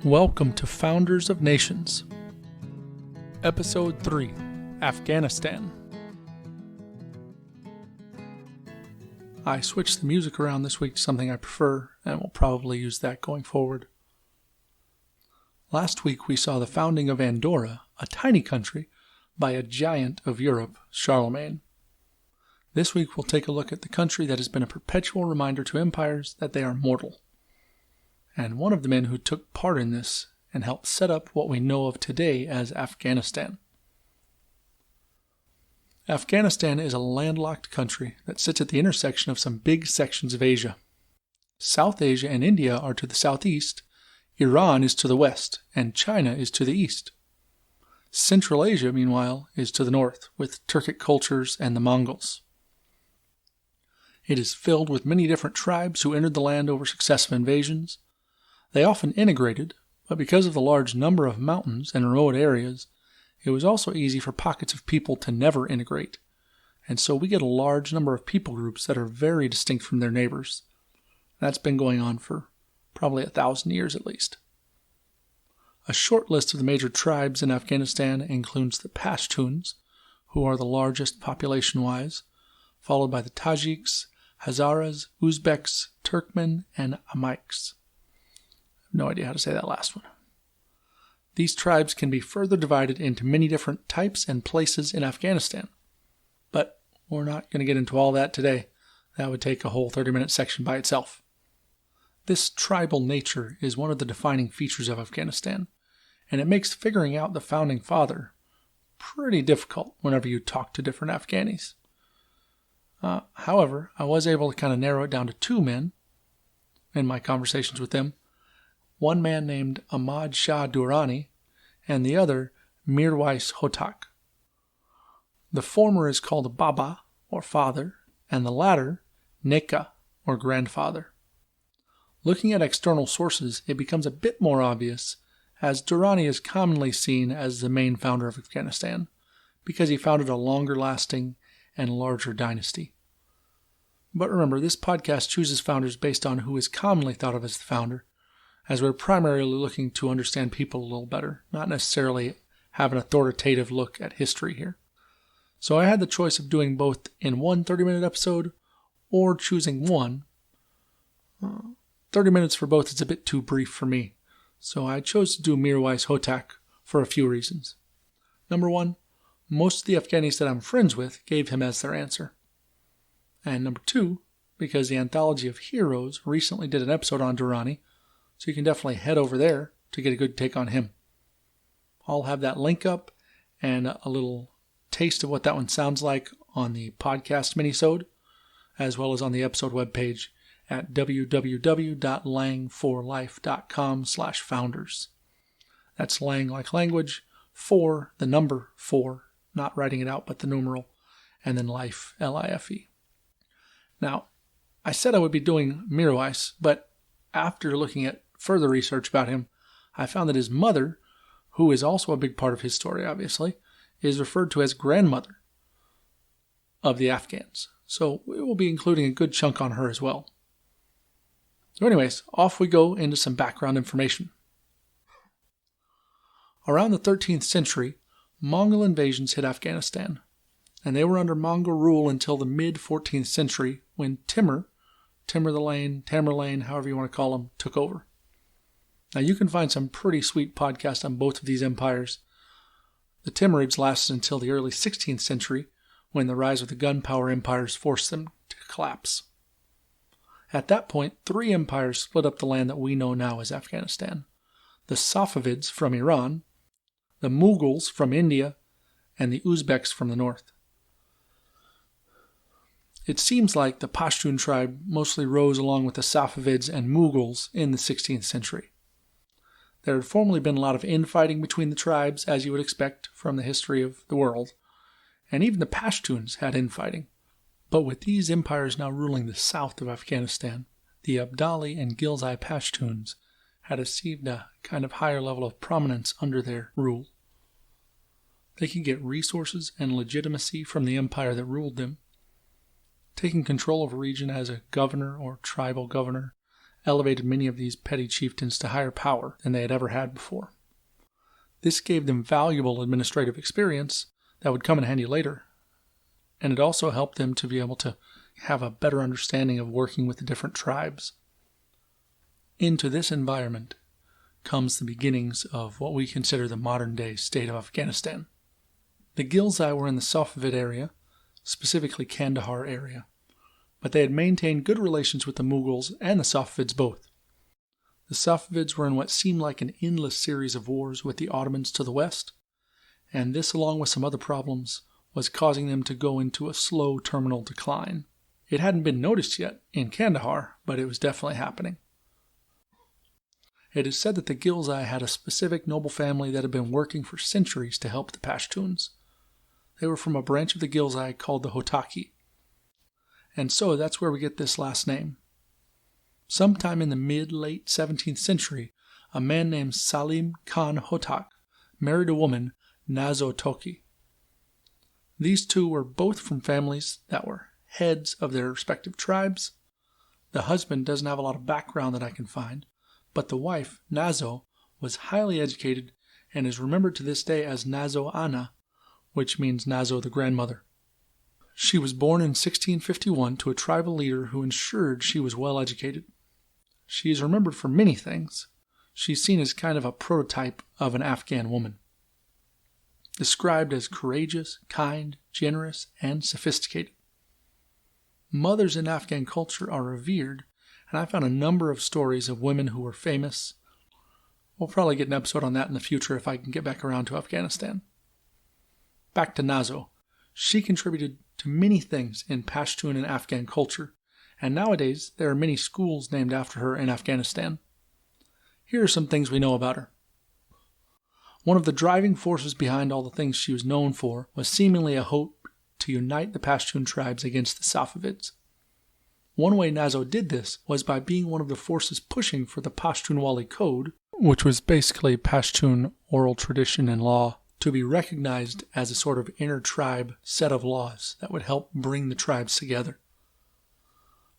Welcome to Founders of Nations, Episode 3, Afghanistan. I switched the music around this week to something I prefer, and will probably use that going forward. Last week we saw the founding of Andorra, a tiny country, by a giant of Europe, Charlemagne. This week we'll take a look at the country that has been a perpetual reminder to empires that they are mortal, and one of the men who took part in this and helped set up what we know of today as Afghanistan. Afghanistan is a landlocked country that sits at the intersection of some big sections of Asia. South Asia and India are to the southeast, Iran is to the west, and China is to the east. Central Asia, meanwhile, is to the north, with Turkic cultures and the Mongols. It is filled with many different tribes who entered the land over successive invasions. They often integrated, but because of the large number of mountains and remote areas, it was also easy for pockets of people to never integrate, and so we get a large number of people groups that are very distinct from their neighbors. That's been going on for probably 1,000 years at least. A short list of the major tribes in Afghanistan includes the Pashtuns, who are the largest population-wise, followed by the Tajiks, Hazaras, Uzbeks, Turkmen, and Amaiks. No idea how to say that last one. These tribes can be further divided into many different types and places in Afghanistan. But we're not going to get into all that today. That would take a whole 30-minute section by itself. This tribal nature is one of the defining features of Afghanistan, and it makes figuring out the founding father pretty difficult whenever you talk to different Afghanis. However, I was able to kind of narrow it down to two men in my conversations with them. One man named Ahmad Shah Durrani, and the other Mirwais Hotak. The former is called Baba, or father, and the latter, Neka, or grandfather. Looking at external sources, it becomes a bit more obvious, as Durrani is commonly seen as the main founder of Afghanistan, because he founded a longer-lasting and larger dynasty. But remember, this podcast chooses founders based on who is commonly thought of as the founder, as we're primarily looking to understand people a little better, not necessarily have an authoritative look at history here. So I had the choice of doing both in one 30-minute episode, or choosing one. 30 minutes for both is a bit too brief for me, so I chose to do Mirwais Hotak for a few reasons. Number one, most of the Afghanis that I'm friends with gave him as their answer. And number two, because the Anthology of Heroes recently did an episode on Durrani, so you can definitely head over there to get a good take on him. I'll have that link up and a little taste of what that one sounds like on the podcast minisode, as well as on the episode webpage at www.lang4life.com/founders. That's Lang like language, 4, the number 4, not writing it out, but the numeral, and then life, L-I-F-E. Now, I said I would be doing Mirwais, but after looking at further research about him, I found that his mother, who is also a big part of his story, obviously, is referred to as grandmother of the Afghans. So we will be including a good chunk on her as well. So anyways, off we go into some background information. Around the 13th century, Mongol invasions hit Afghanistan, and they were under Mongol rule until the mid-14th century when Tamerlane, however you want to call him, took over. Now you can find some pretty sweet podcasts on both of these empires. The Timurids lasted until the early 16th century, when the rise of the gunpowder empires forced them to collapse. At that point, 3 empires split up the land that we know now as Afghanistan. The Safavids from Iran, the Mughals from India, and the Uzbeks from the north. It seems like the Pashtun tribe mostly rose along with the Safavids and Mughals in the 16th century. There had formerly been a lot of infighting between the tribes, as you would expect from the history of the world, and even the Pashtuns had infighting. But with these empires now ruling the south of Afghanistan, the Abdali and Ghilzai Pashtuns had achieved a kind of higher level of prominence under their rule. They could get resources and legitimacy from the empire that ruled them, taking control of a region as a governor or tribal governor, elevated many of these petty chieftains to higher power than they had ever had before. This gave them valuable administrative experience that would come in handy later, and it also helped them to be able to have a better understanding of working with the different tribes. Into this environment comes the beginnings of what we consider the modern-day state of Afghanistan. The Ghilzai were in the Safavid area, specifically Kandahar area, but they had maintained good relations with the Mughals and the Safavids both. The Safavids were in what seemed like an endless series of wars with the Ottomans to the west, and this, along with some other problems, was causing them to go into a slow terminal decline. It hadn't been noticed yet in Kandahar, but it was definitely happening. It is said that the Ghilzai had a specific noble family that had been working for centuries to help the Pashtuns. They were from a branch of the Ghilzai called the Hotaki, and so that's where we get this last name. Sometime in the mid-late 17th century, a man named Salim Khan Hotak married a woman, Nazo Tokhi. These two were both from families that were heads of their respective tribes. The husband doesn't have a lot of background that I can find, but the wife, Nazo, was highly educated and is remembered to this day as Nazo Ana, which means Nazo the grandmother. She was born in 1651 to a tribal leader who ensured she was well educated. She is remembered for many things. She's seen as kind of a prototype of an Afghan woman. Described as courageous, kind, generous, and sophisticated. Mothers in Afghan culture are revered, and I found a number of stories of women who were famous. We'll probably get an episode on that in the future if I can get back around to Afghanistan. Back to Nazo. She contributed to many things in Pashtun and Afghan culture, and nowadays there are many schools named after her in Afghanistan. Here are some things we know about her. One of the driving forces behind all the things she was known for was seemingly a hope to unite the Pashtun tribes against the Safavids. One way Nazo did this was by being one of the forces pushing for the Pashtunwali Code, which was basically Pashtun oral tradition and law, to be recognized as a sort of inter-tribe set of laws that would help bring the tribes together.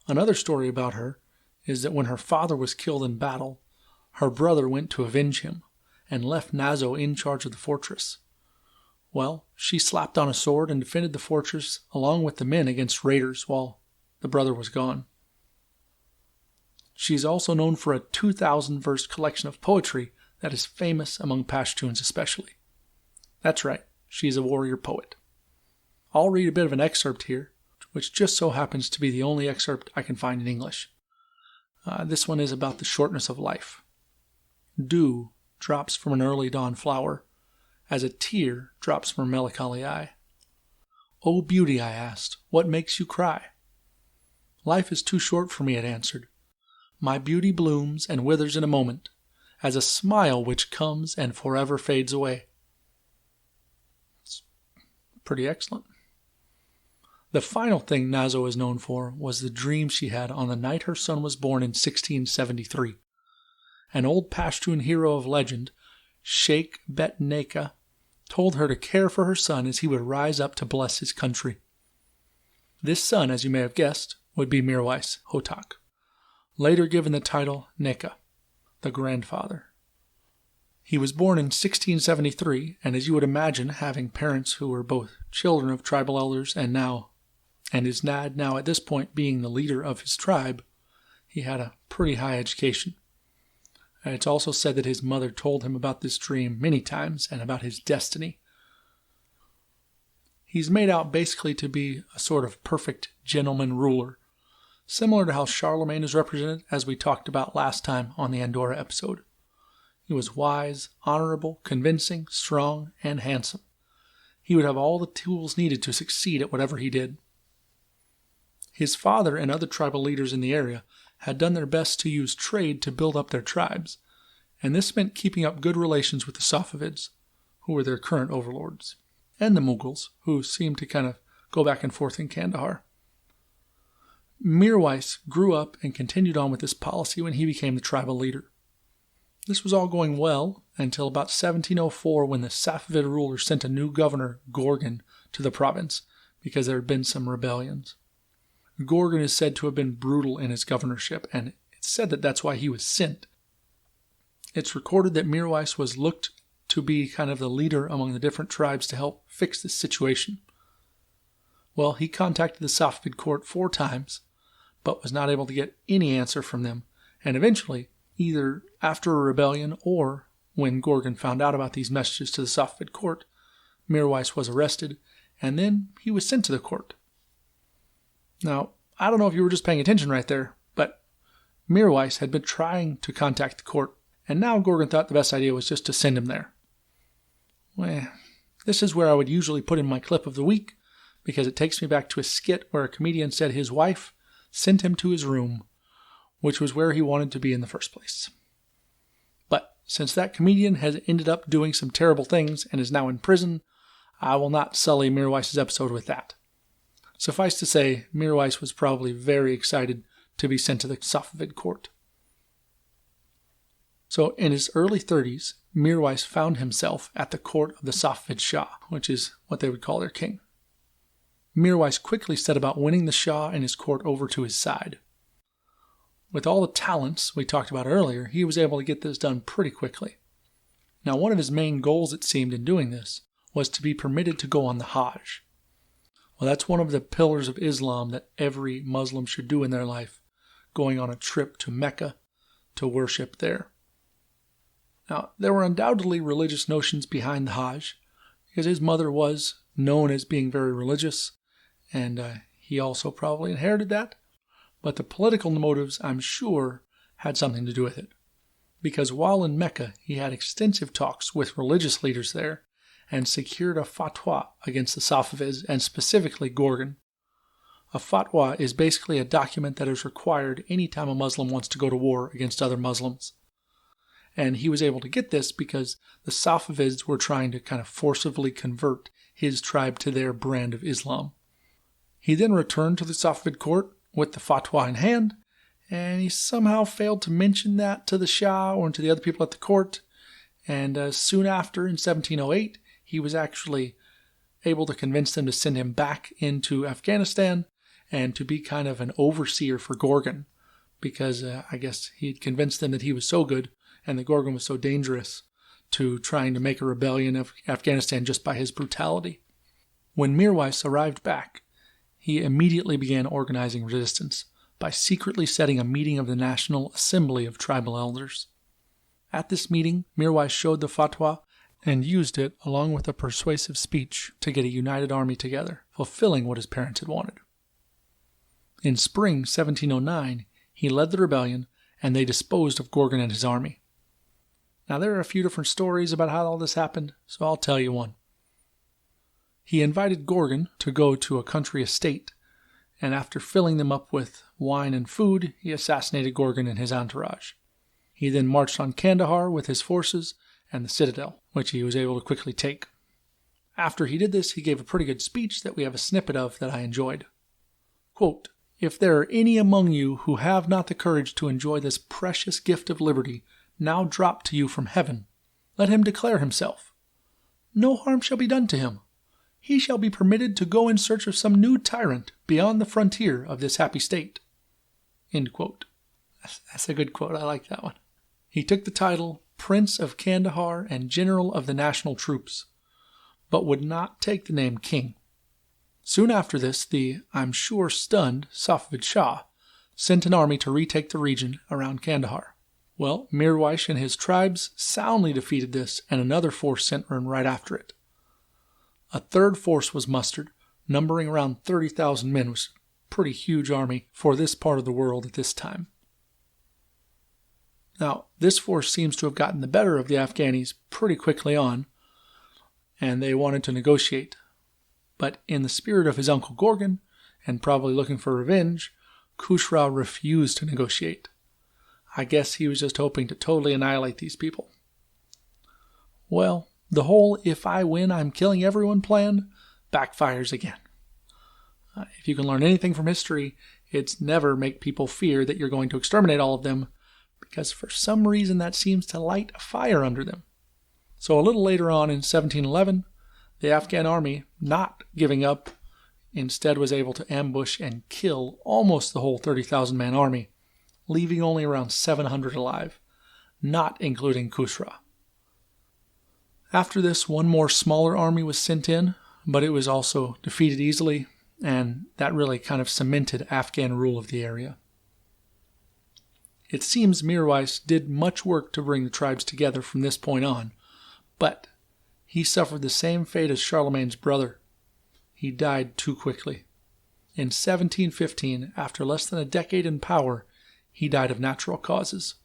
Another story about her is that when her father was killed in battle, her brother went to avenge him and left Nazo in charge of the fortress. Well, she slapped on a sword and defended the fortress along with the men against raiders while the brother was gone. She is also known for a 2,000-verse collection of poetry that is famous among Pashtuns especially. That's right, she is a warrior poet. I'll read a bit of an excerpt here, which just so happens to be the only excerpt I can find in English. This one is about the shortness of life. Dew drops from an early dawn flower, as a tear drops from a melancholy eye. "O beauty," I asked, "what makes you cry?" "Life is too short for me," it answered. "My beauty blooms and withers in a moment, as a smile which comes and forever fades away." It's pretty excellent. The final thing Nazo is known for was the dream she had on the night her son was born in 1673. An old Pashtun hero of legend, Sheikh Bet Neka, told her to care for her son as he would rise up to bless his country. This son, as you may have guessed, would be Mirwais, Hotak, later given the title Neka, the grandfather. He was born in 1673, and as you would imagine, having parents who were both children of tribal elders and his dad now at this point being the leader of his tribe, he had a pretty high education. It's also said that his mother told him about this dream many times and about his destiny. He's made out basically to be a sort of perfect gentleman ruler, similar to how Charlemagne is represented, as we talked about last time on the Andorra episode. He was wise, honorable, convincing, strong, and handsome. He would have all the tools needed to succeed at whatever he did. His father and other tribal leaders in the area had done their best to use trade to build up their tribes, and this meant keeping up good relations with the Safavids, who were their current overlords, and the Mughals, who seemed to kind of go back and forth in Kandahar. Mirwais grew up and continued on with this policy when he became the tribal leader. This was all going well until about 1704 when the Safavid ruler sent a new governor, Gorgan, to the province because there had been some rebellions. Gorgan is said to have been brutal in his governorship, and It's said that that's why he was sent. It's recorded that Mirwais was looked to be kind of the leader among the different tribes to help fix this situation. Well, he contacted the Safavid court 4 times, but was not able to get any answer from them, and eventually, either after a rebellion or when Gorgon found out about these messages to the Safavid court, Mirwais was arrested, and then he was sent to the court. Now, I don't know if you were just paying attention right there, but Mirwais had been trying to contact the court, and now Gorgon thought the best idea was just to send him there. Well, this is where I would usually put in my clip of the week, because it takes me back to a skit where a comedian said his wife sent him to his room, which was where he wanted to be in the first place. But since that comedian has ended up doing some terrible things and is now in prison, I will not sully Mirwais' episode with that. Suffice to say, Mirwais was probably very excited to be sent to the Safavid court. So in his early 30s, Mirwais found himself at the court of the Safavid Shah, which is what they would call their king. Mirwais quickly set about winning the Shah and his court over to his side. With all the talents we talked about earlier, he was able to get this done pretty quickly. Now, one of his main goals, it seemed, in doing this was to be permitted to go on the Hajj. Well, that's one of the pillars of Islam that every Muslim should do in their life, going on a trip to Mecca to worship there. Now, there were undoubtedly religious notions behind the Hajj, because his mother was known as being very religious, and he also probably inherited that. But the political motives, I'm sure, had something to do with it. Because while in Mecca, he had extensive talks with religious leaders there and secured a fatwa against the Safavids and specifically Gorgon. A fatwa is basically a document that is required anytime a Muslim wants to go to war against other Muslims. And he was able to get this because the Safavids were trying to kind of forcibly convert his tribe to their brand of Islam. He then returned to the Safavid court with the fatwa in hand, and he somehow failed to mention that to the Shah or to the other people at the court. And soon after, in 1708, he was actually able to convince them to send him back into Afghanistan and to be kind of an overseer for Gorgon, because I guess he had convinced them that he was so good and that Gorgon was so dangerous to trying to make a rebellion of Afghanistan just by his brutality. When Mirwais arrived back, he immediately began organizing resistance by secretly setting a meeting of the National Assembly of Tribal Elders. At this meeting, Mirwais showed the fatwa and used it along with a persuasive speech to get a united army together, fulfilling what his parents had wanted. In spring 1709, he led the rebellion and they disposed of Gorgon and his army. Now, there are a few different stories about how all this happened, so I'll tell you one. He invited Gorgon to go to a country estate, and after filling them up with wine and food, he assassinated Gorgon and his entourage. He then marched on Kandahar with his forces and the citadel, which he was able to quickly take. After he did this, he gave a pretty good speech that we have a snippet of that I enjoyed. Quote, "If there are any among you who have not the courage to enjoy this precious gift of liberty, now dropped to you from heaven, let him declare himself. No harm shall be done to him. He shall be permitted to go in search of some new tyrant beyond the frontier of this happy state." End quote. That's a good quote. I like that one. He took the title Prince of Kandahar and General of the National Troops, but would not take the name King. Soon after this, the, I'm sure stunned, Safavid Shah sent an army to retake the region around Kandahar. Well, Mirwais and his tribes soundly defeated this, and another force sent in right after it. A third force was mustered, numbering around 30,000 men, which was a pretty huge army for this part of the world at this time. Now, this force seems to have gotten the better of the Afghanis pretty quickly on, and they wanted to negotiate. But in the spirit of his uncle Gorgon, and probably looking for revenge, Khusrau refused to negotiate. I guess he was just hoping to totally annihilate these people. Well, the whole "if I win, I'm killing everyone" plan backfires again. If you can learn anything from history, it's never make people fear that you're going to exterminate all of them, because for some reason that seems to light a fire under them. So a little later on in 1711, the Afghan army, not giving up, instead was able to ambush and kill almost the whole 30,000-man army, leaving only around 700 alive, not including Khusra. After this, one more smaller army was sent in, but it was also defeated easily, and that really kind of cemented Afghan rule of the area. It seems Mirwais did much work to bring the tribes together from this point on, but he suffered the same fate as Charlemagne's brother. He died too quickly. In 1715, after less than a decade in power, he died of natural causes.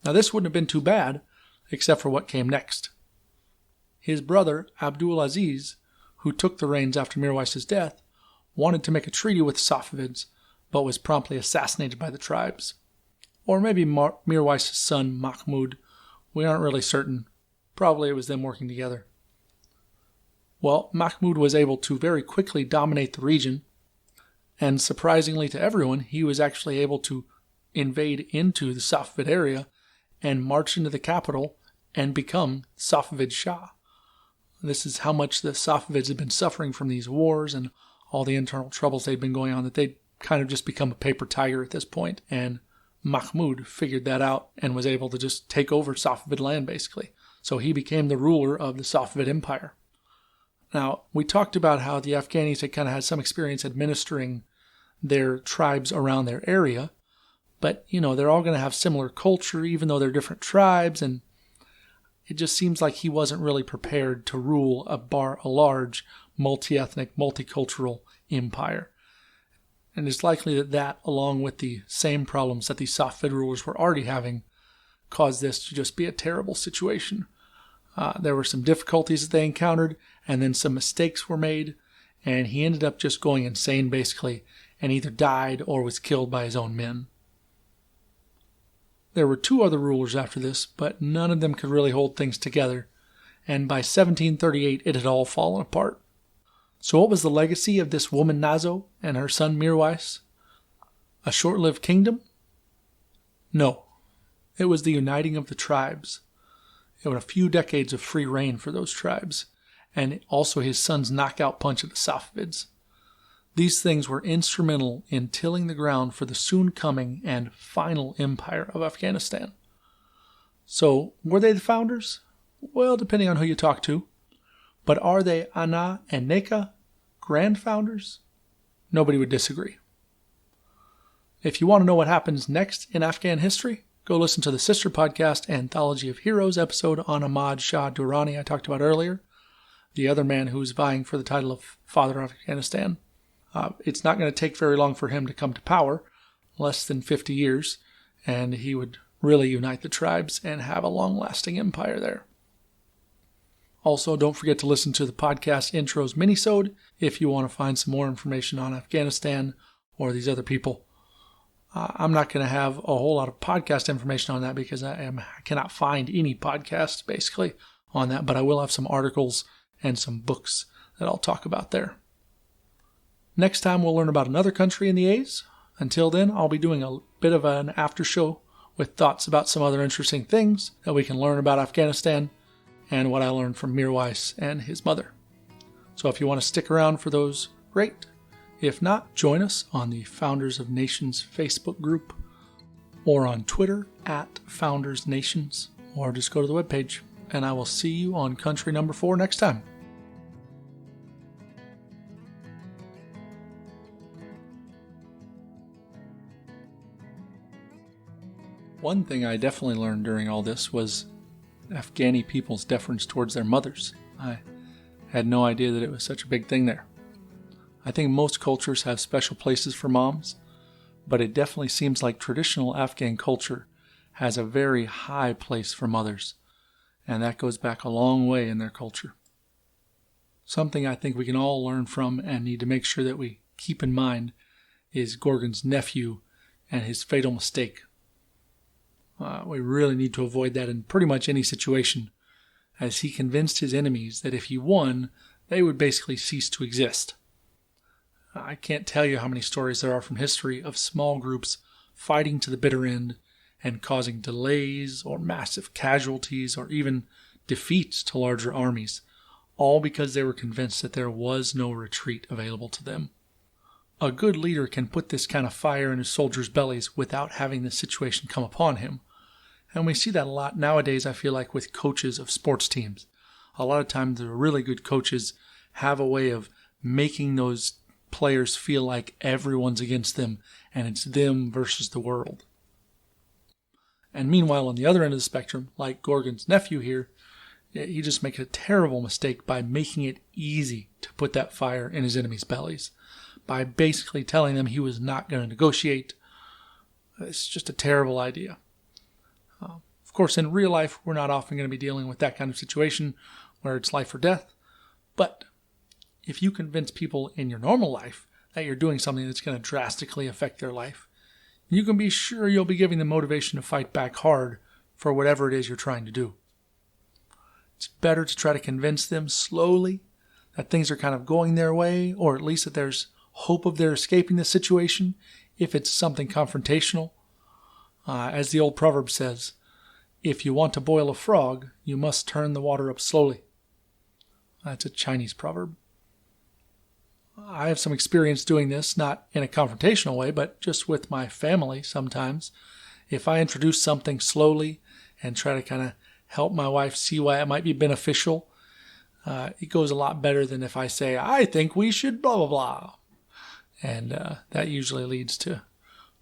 Now this wouldn't have been too bad, except for what came next. His brother, Abdul Aziz, who took the reins after Mirwais' death, wanted to make a treaty with the Safavids, but was promptly assassinated by the tribes. Or maybe Mirwais' son, Mahmud. We aren't really certain. Probably it was them working together. Well, Mahmud was able to very quickly dominate the region, and surprisingly to everyone, he was actually able to invade into the Safavid area and march into the capital and become Safavid Shah. This is how much the Safavids had been suffering from these wars and all the internal troubles they'd been going on, that they'd kind of just become a paper tiger at this point. And Mahmud figured that out and was able to just take over Safavid land, basically. So he became the ruler of the Safavid Empire. Now, we talked about how the Afghanis had kind of had some experience administering their tribes around their area, but, they're all going to have similar culture, even though they're different tribes, and it just seems like he wasn't really prepared to rule a large, multi-ethnic, multicultural empire. And it's likely that, along with the same problems that the Safavid rulers were already having, caused this to just be a terrible situation. There were some difficulties that they encountered, and then some mistakes were made, and he ended up just going insane, basically, and either died or was killed by his own men. There were 2 other rulers after this, but none of them could really hold things together, and by 1738 it had all fallen apart. So what was the legacy of this woman Nazo and her son Mirwais? A short-lived kingdom? No. It was the uniting of the tribes. It was a few decades of free reign for those tribes, and also his son's knockout punch at the Safavids. These things were instrumental in tilling the ground for the soon coming and final empire of Afghanistan. So, were they the founders? Well, depending on who you talk to. But are they Ana and Neka, grand founders? Nobody would disagree. If you want to know what happens next in Afghan history, go listen to the sister podcast, Anthology of Heroes episode on Ahmad Shah Durrani I talked about earlier, the other man who's vying for the title of Father of Afghanistan. It's not going to take very long for him to come to power, less than 50 years, and he would really unite the tribes and have a long-lasting empire there. Also, don't forget to listen to the podcast Intros minisode if you want to find some more information on Afghanistan or these other people. I'm not going to have a whole lot of podcast information on that because I cannot find any podcasts, basically, on that, but I will have some articles and some books that I'll talk about there. Next time we'll learn about another country in the A's. Until then, I'll be doing a bit of an after show with thoughts about some other interesting things that we can learn about Afghanistan and what I learned from Mirwais and his mother. So if you want to stick around for those, great. If not, join us on the Founders of Nations Facebook group or on Twitter @FoundersNations, or just go to the webpage, and I will see you on country number 4 next time. One thing I definitely learned during all this was Afghani people's deference towards their mothers. I had no idea that it was such a big thing there. I think most cultures have special places for moms, but it definitely seems like traditional Afghan culture has a very high place for mothers, and that goes back a long way in their culture. Something I think we can all learn from and need to make sure that we keep in mind is Gorgon's nephew and his fatal mistake. We really need to avoid that in pretty much any situation, as he convinced his enemies that if he won, they would basically cease to exist. I can't tell you how many stories there are from history of small groups fighting to the bitter end and causing delays or massive casualties or even defeats to larger armies, all because they were convinced that there was no retreat available to them. a good leader can put this kind of fire in his soldiers' bellies without having the situation come upon him. And we see that a lot nowadays, I feel like, with coaches of sports teams. A lot of times the really good coaches have a way of making those players feel like everyone's against them and it's them versus the world. And meanwhile, on the other end of the spectrum, like Gorgon's nephew here, he just makes a terrible mistake by making it easy to put that fire in his enemies' bellies, by basically telling them he was not going to negotiate. It's just a terrible idea. Of course, in real life, we're not often going to be dealing with that kind of situation where it's life or death. But if you convince people in your normal life that you're doing something that's going to drastically affect their life, you can be sure you'll be giving them motivation to fight back hard for whatever it is you're trying to do. It's better to try to convince them slowly that things are kind of going their way, or at least that there's hope of their escaping the situation if it's something confrontational. As the old proverb says, if you want to boil a frog, you must turn the water up slowly. That's a Chinese proverb. I have some experience doing this, not in a confrontational way, but just with my family sometimes. If I introduce something slowly and try to kind of help my wife see why it might be beneficial, it goes a lot better than if I say, I think we should blah, blah, blah. And that usually leads to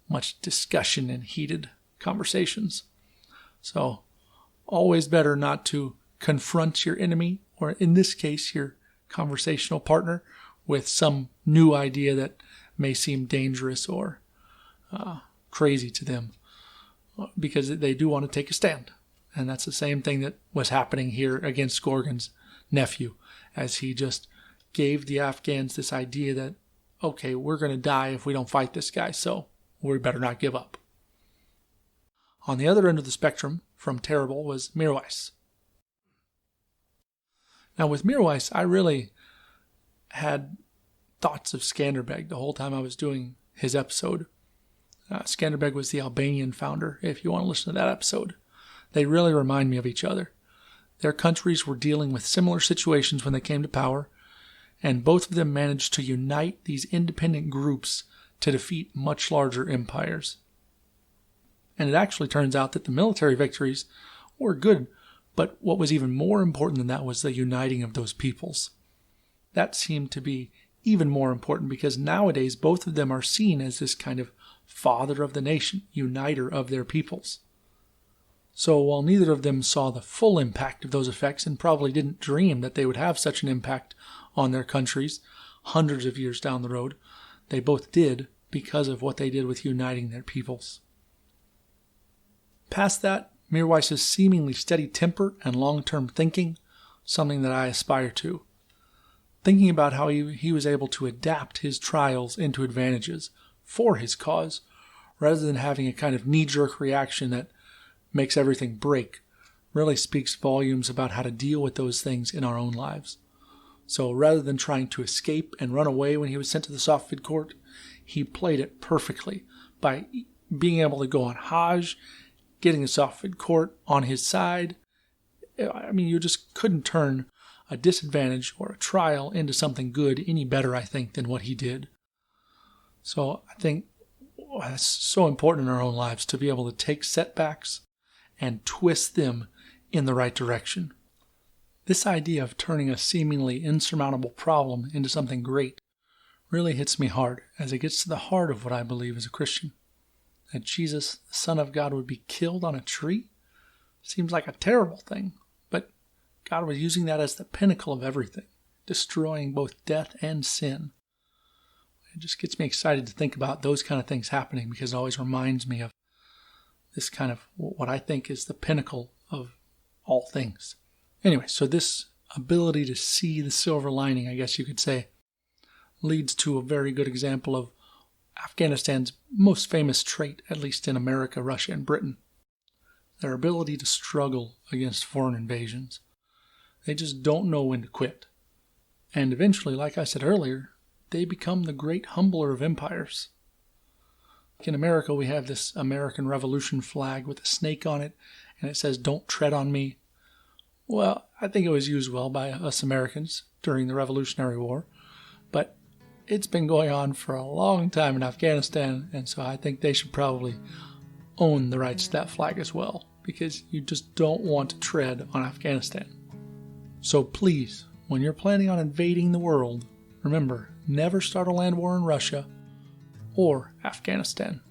much discussion and heated conversations. So always better not to confront your enemy, or in this case, your conversational partner, with some new idea that may seem dangerous or crazy to them, because they do want to take a stand. And that's the same thing that was happening here against Gorgon's nephew, as he just gave the Afghans this idea that, okay, we're going to die if we don't fight this guy, so we better not give up. On the other end of the spectrum from terrible was Mirwais. Now with Mirwais, I really had thoughts of Skanderbeg the whole time I was doing his episode. Skanderbeg was the Albanian founder, if you want to listen to that episode. They really remind me of each other. Their countries were dealing with similar situations when they came to power, and both of them managed to unite these independent groups to defeat much larger empires. And it actually turns out that the military victories were good, but what was even more important than that was the uniting of those peoples. That seemed to be even more important because nowadays both of them are seen as this kind of father of the nation, uniter of their peoples. So while neither of them saw the full impact of those effects and probably didn't dream that they would have such an impact on their countries hundreds of years down the road, they both did because of what they did with uniting their peoples. Past that, Mirwais' seemingly steady temper and long-term thinking, something that I aspire to. Thinking about how he was able to adapt his trials into advantages for his cause, rather than having a kind of knee-jerk reaction that makes everything break, really speaks volumes about how to deal with those things in our own lives. So rather than trying to escape and run away when he was sent to the Safvid court, he played it perfectly by being able to go on Hajj, getting the Safvid court on his side. I mean, you just couldn't turn a disadvantage or a trial into something good any better, I think, than what he did. So I think that's so important in our own lives to be able to take setbacks and twist them in the right direction. This idea of turning a seemingly insurmountable problem into something great really hits me hard, as it gets to the heart of what I believe as a Christian. That Jesus, the Son of God, would be killed on a tree seems like a terrible thing, but God was using that as the pinnacle of everything, destroying both death and sin. It just gets me excited to think about those kind of things happening, because it always reminds me of this kind of what I think is the pinnacle of all things. Anyway, so this ability to see the silver lining, I guess you could say, leads to a very good example of Afghanistan's most famous trait, at least in America, Russia, and Britain. Their ability to struggle against foreign invasions. They just don't know when to quit. And eventually, like I said earlier, they become the great humbler of empires. In America, we have this American Revolution flag with a snake on it, and it says, "Don't tread on me." Well, I think it was used well by us Americans during the Revolutionary War, but it's been going on for a long time in Afghanistan, and so I think they should probably own the rights to that flag as well, because you just don't want to tread on Afghanistan. So please, when you're planning on invading the world, remember, never start a land war in Russia or Afghanistan.